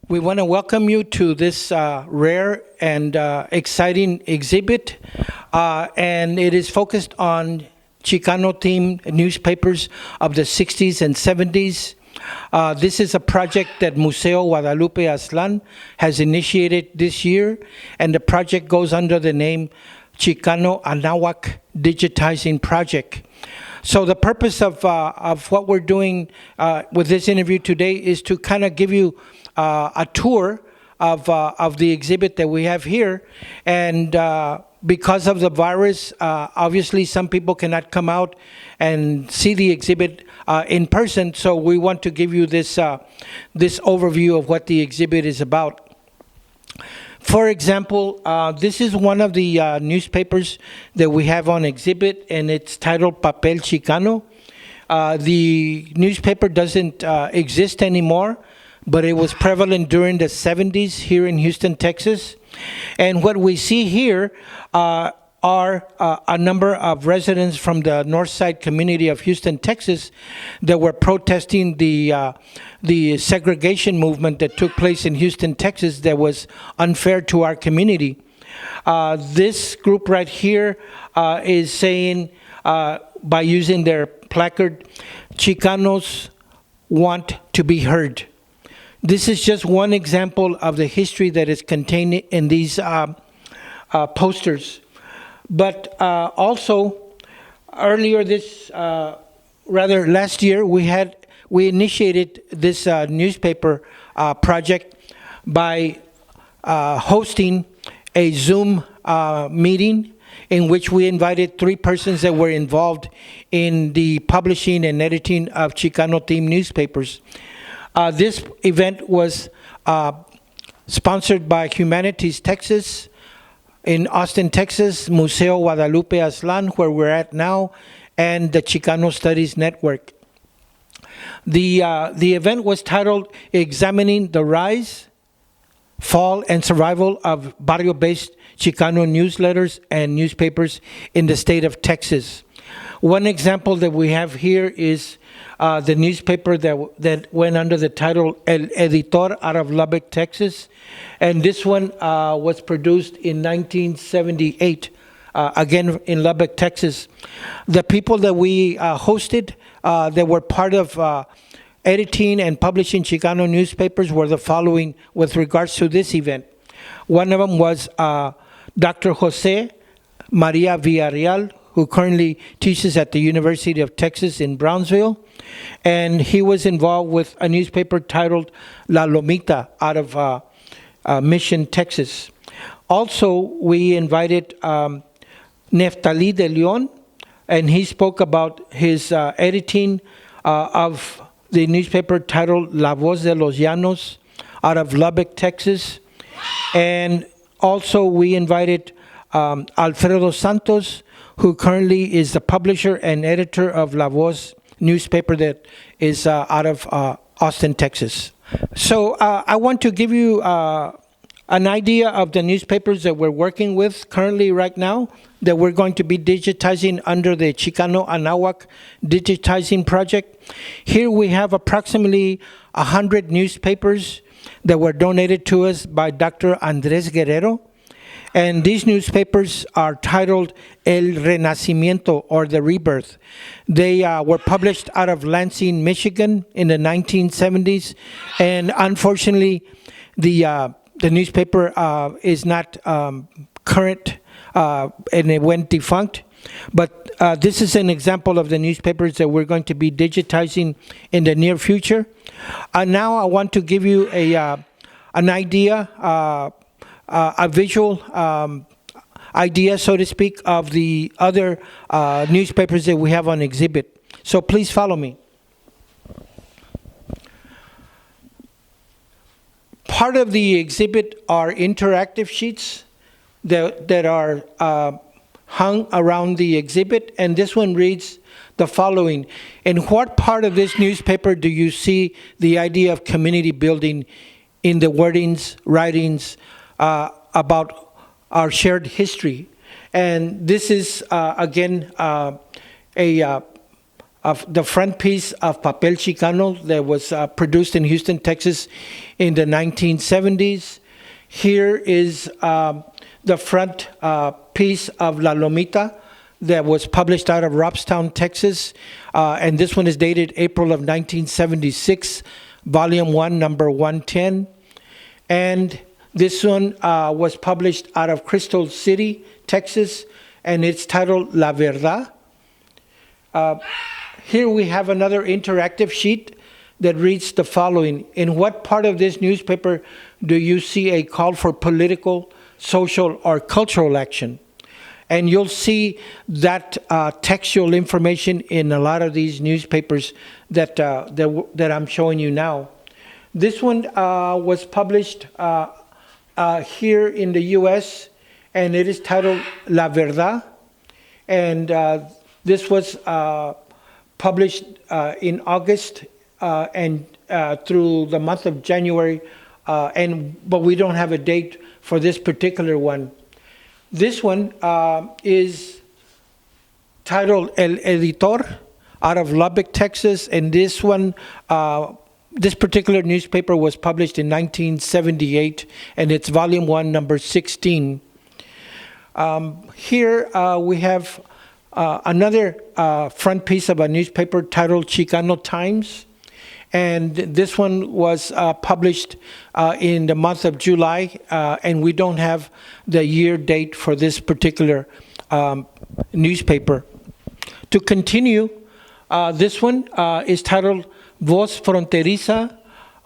We want to welcome you to this rare and exciting exhibit, and it is focused on Chicano-themed newspapers of the 60s and 70s. This is a project that Museo Guadalupe Aztlan has initiated this year, and the project goes under the name Chicano Anahuac Digitizing Project. So the purpose of what we're doing with this interview today is to kind of give you a tour of the exhibit that we have here. And because of the virus, obviously some people cannot come out and see the exhibit in person. So we want to give you this overview of what the exhibit is about. For example, this is one of the newspapers that we have on exhibit, and it's titled Papel Chicano. The newspaper doesn't exist anymore, but it was prevalent during the 70s here in Houston, Texas. And what we see here are a number of residents from the north side community of Houston, Texas, that were protesting the segregation movement that took place in Houston, Texas, that was unfair to our community. This group right here is saying, by using their placard, Chicanos want to be heard. This is just one example of the history that is contained in these posters. But also, earlier last year, we initiated this newspaper project by hosting a Zoom meeting in which we invited 3 persons that were involved in the publishing and editing of Chicano-themed newspapers. This event was sponsored by Humanities Texas in Austin, Texas, Museo Guadalupe Aztlan, where we're at now, and the Chicano Studies Network. The event was titled Examining the Rise, Fall, and Survival of Barrio-Based Chicano Newsletters and Newspapers in the state of Texas. One example that we have here is the newspaper that went under the title El Editor out of Lubbock, Texas. And this one was produced in 1978, again in Lubbock, Texas. The people that we hosted that were part of editing and publishing Chicano newspapers were the following with regards to this event. One of them was Dr. Jose Maria Villarreal, who currently teaches at the University of Texas in Brownsville. And he was involved with a newspaper titled La Lomita out of Mission, Texas. Also, we invited Neftali de Leon, and he spoke about his editing of the newspaper titled La Voz de los Llanos out of Lubbock, Texas. And also we invited Alfredo Santos, who currently is the publisher and editor of La Voz newspaper that is out of Austin, Texas. So I want to give you an idea of the newspapers that we're working with currently right now, that we're going to be digitizing under the Chicano Anahuac Digitizing Project. Here we have approximately 100 newspapers that were donated to us by Dr. Andres Guerrero. And these newspapers are titled El Renacimiento, or The Rebirth. They were published out of Lansing, Michigan in the 1970s. And unfortunately, the newspaper is not current, and it went defunct. But this is an example of the newspapers that we're going to be digitizing in the near future. Now I want to give you an idea, a visual idea, so to speak, of the other newspapers that we have on exhibit. So please follow me. Part of the exhibit are interactive sheets that are hung around the exhibit, and this one reads the following: in what part of this newspaper do you see the idea of community building in the writings about our shared history? And this is again a of the front piece of Papel Chicano that was produced in Houston, Texas in the 1970s. Here is the front piece of La Lomita that was published out of Robstown, Texas. And this one is dated April of 1976, Volume 1, number 110. And this one was published out of Crystal City, Texas, and it's titled La Verdad. Here we have another interactive sheet that reads the following. In what part of this newspaper do you see a call for political, social, or cultural action? And you'll see that textual information in a lot of these newspapers that I'm showing you now. This one was published here in the U.S., and it is titled La Verdad. And this was published in August and through the month of January, but we don't have a date for this particular one. This one is titled El Editor out of Lubbock, Texas, and this one, this particular newspaper was published in 1978, and it's volume 1, number 16. Here we have another front piece of a newspaper titled Chicano Times, and this one was published in the month of July, and we don't have the year date for this particular newspaper. To continue, this one is titled Voz Fronteriza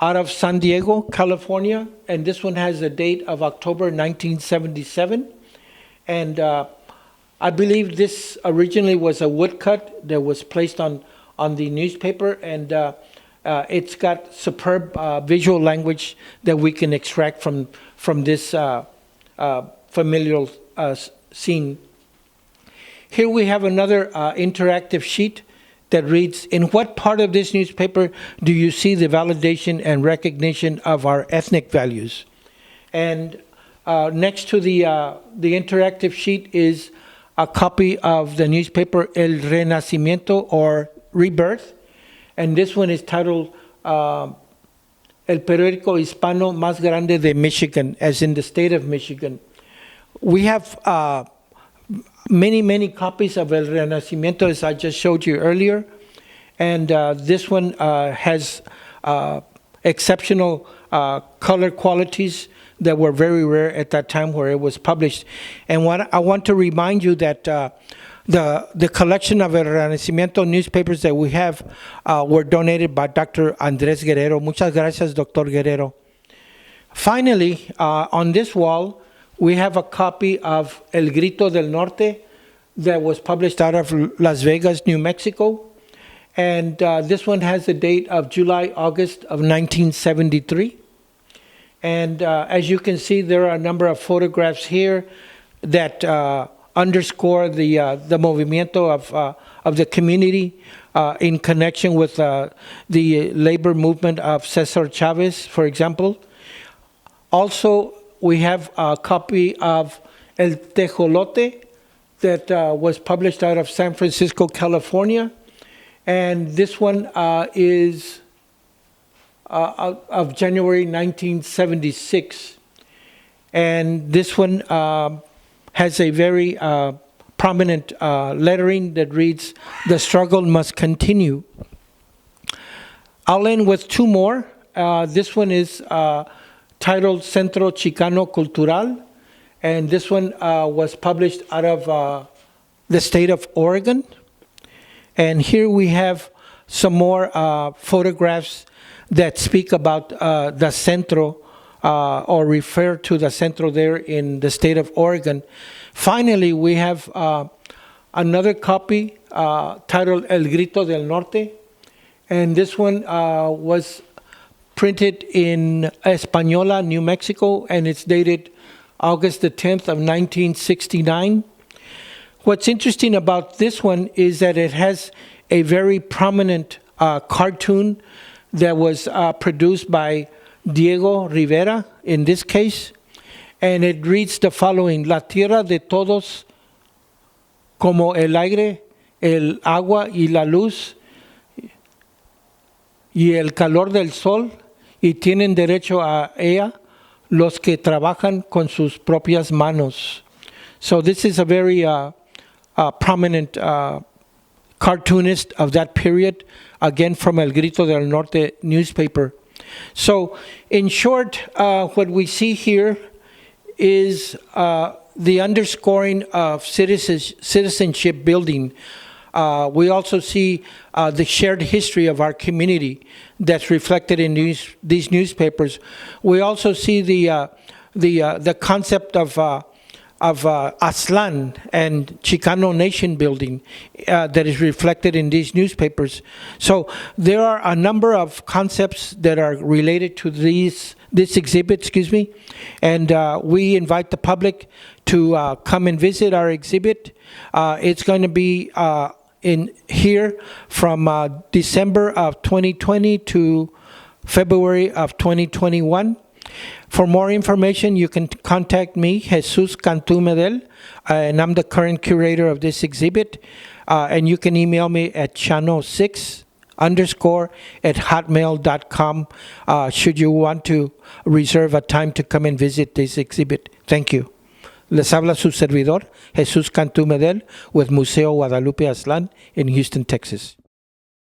out of San Diego, California, and this one has a date of October 1977. And I believe this originally was a woodcut that was placed on the newspaper, and it's got superb visual language that we can extract from this familial scene. Here we have another interactive sheet that reads, in what part of this newspaper do you see the validation and recognition of our ethnic values? And next to the interactive sheet is a copy of the newspaper El Renacimiento, or Rebirth, and this one is titled El Periódico Hispano Más Grande de Michigan, as in the state of Michigan. We have many copies of El Renacimiento, as I just showed you earlier, and this one has exceptional color qualities that were very rare at that time where it was published. And what I want to remind you that the collection of El Renacimiento newspapers that we have were donated by Dr. Andrés Guerrero. Muchas gracias, Dr. Guerrero. Finally, on this wall, we have a copy of El Grito del Norte that was published out of Las Vegas, New Mexico. And this one has the date of July-August of 1973. And as you can see, there are a number of photographs here that underscore the movimiento of the community in connection with the labor movement of Cesar Chavez, for example. Also, we have a copy of El Tejolote that was published out of San Francisco, California. And this one is of January 1976. And this one has a very prominent lettering that reads, "The struggle must continue." I'll end with two more. This one is titled Centro Chicano Cultural, and this one was published out of the state of Oregon. And here we have some more photographs that speak about the Centro, or refer to the Centro there in the state of Oregon. Finally, we have another copy titled El Grito del Norte, and this one was printed in Española, New Mexico, and it's dated August the 10th of 1969. What's interesting about this one is that it has a very prominent cartoon that was produced by Diego Rivera in this case, and it reads the following: La tierra de todos, como el aire, el agua y la luz, y el calor del sol, y tienen derecho a ella los que trabajan con sus propias manos. So this is a very prominent cartoonist of that period, again from El Grito del Norte newspaper. So in short, what we see here is the underscoring of citizenship building. We also see the shared history of our community that's reflected in these newspapers. We also see the concept of Aztlan and Chicano nation building that is reflected in these newspapers. So there are a number of concepts that are related to this exhibit, and we invite the public to come and visit our exhibit. It's going to be in here from December of 2020 to February of 2021. For more information, you can contact me, Jesus Medel, and I'm the current curator of this exhibit. And you can email me at chano6_@hotmail.com should you want to reserve a time to come and visit this exhibit. Thank you. Les habla su servidor, Jesus Medel, with Museo Guadalupe Aztlan in Houston, Texas.